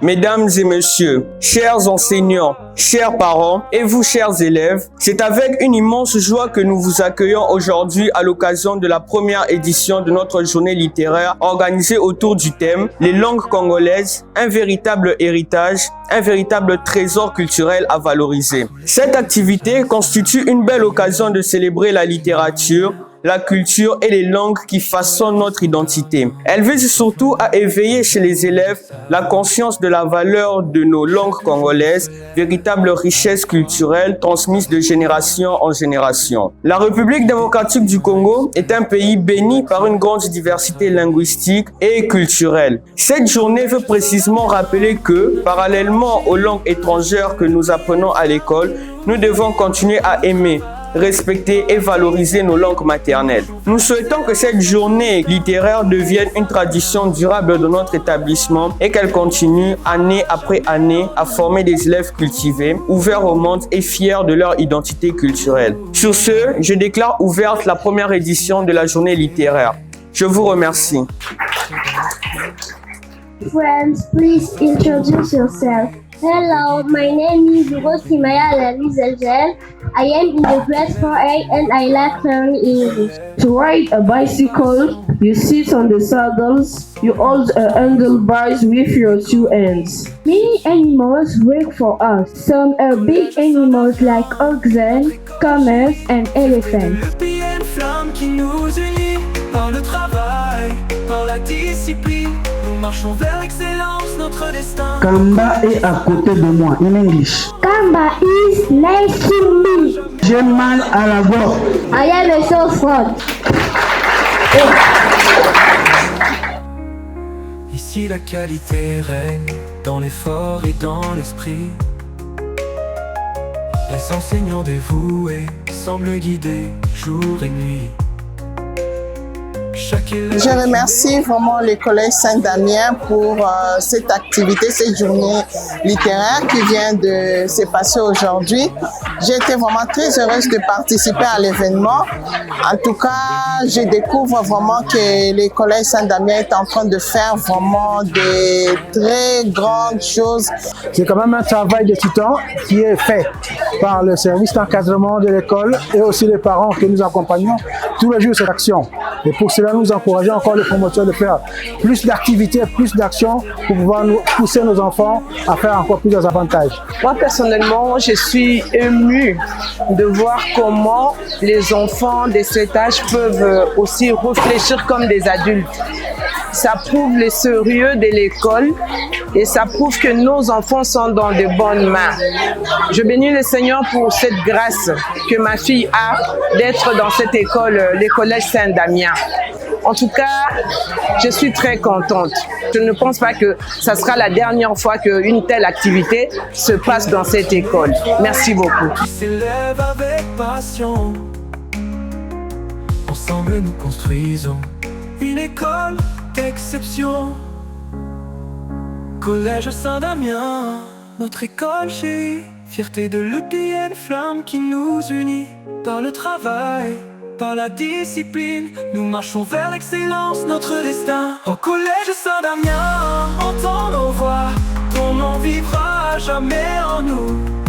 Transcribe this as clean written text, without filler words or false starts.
Mesdames et messieurs, chers enseignants, chers parents et vous chers élèves, c'est avec une immense joie que nous vous accueillons aujourd'hui à l'occasion de la première édition de notre journée littéraire organisée autour du thème « Les langues congolaises, un véritable héritage, un véritable trésor culturel à valoriser ». Cette activité constitue une belle occasion de célébrer la littérature, la culture et les langues qui façonnent notre identité. Elle vise surtout à éveiller chez les élèves la conscience de la valeur de nos langues congolaises, véritable richesse culturelle transmise de génération en génération. La République démocratique du Congo est un pays béni par une grande diversité linguistique et culturelle. Cette journée veut précisément rappeler que, parallèlement aux langues étrangères que nous apprenons à l'école, nous devons continuer à aimer, respecter et valoriser nos langues maternelles. Nous souhaitons que cette journée littéraire devienne une tradition durable de notre établissement et qu'elle continue année après année à former des élèves cultivés, ouverts au monde et fiers de leur identité culturelle. Sur ce, je déclare ouverte la première édition de la journée littéraire. Je vous remercie. Friends, please introduce yourself. Hello, my name is Rosimaya Lalizelgel. I am in the class 4A and I like learning English. To ride a bicycle, you sit on the saddles, you hold a handlebars with your two hands. Many animals work for us. Some are big animals like oxen, camels and elephants. Le bien flamme qui nous unit par le travail, par la discipline. Nous marchons vers l'excellence, notre destin. Kamba est à côté de moi, in English. Kamba is next to me. J'ai mal à la gorge. I am a sore throat. Ici la qualité règne dans l'effort et dans l'esprit. Les enseignants dévoués semblent guider jour et nuit. Je remercie vraiment le Collège Saint-Damien pour cette activité, cette journée littéraire qui vient de se passer aujourd'hui. J'ai été vraiment très heureuse de participer à l'événement. En tout cas, je découvre vraiment que le Collège Saint-Damien est en train de faire vraiment des très grandes choses. C'est quand même un travail de titan qui est fait par le service d'encadrement de l'école et aussi les parents que nous accompagnons tous les jours cette action. Et pour cela, nous encourageons encore les promoteurs de faire plus d'activités, plus d'actions pour pouvoir nous pousser nos enfants à faire encore plus d'avantages. Moi, personnellement, je suis émue de voir comment les enfants de cet âge peuvent aussi réfléchir comme des adultes. Ça prouve le sérieux de l'école et ça prouve que nos enfants sont dans de bonnes mains. Je bénis le Seigneur pour cette grâce que ma fille a d'être dans cette école, le Collège Saint-Damien. En tout cas, je suis très contente. Je ne pense pas que ça sera la dernière fois qu'une telle activité se passe dans cette école. Merci beaucoup. Qui s'élève avec passion. Ensemble nous construisons une école d'exception. Collège Saint-Damien, notre école chérie. Fierté de l'EPN, flamme qui nous unit par le travail, par la discipline. Nous marchons vers l'excellence, notre destin. Au Collège Saint-Damien, entends nos voix. Ton nom vivra jamais en nous.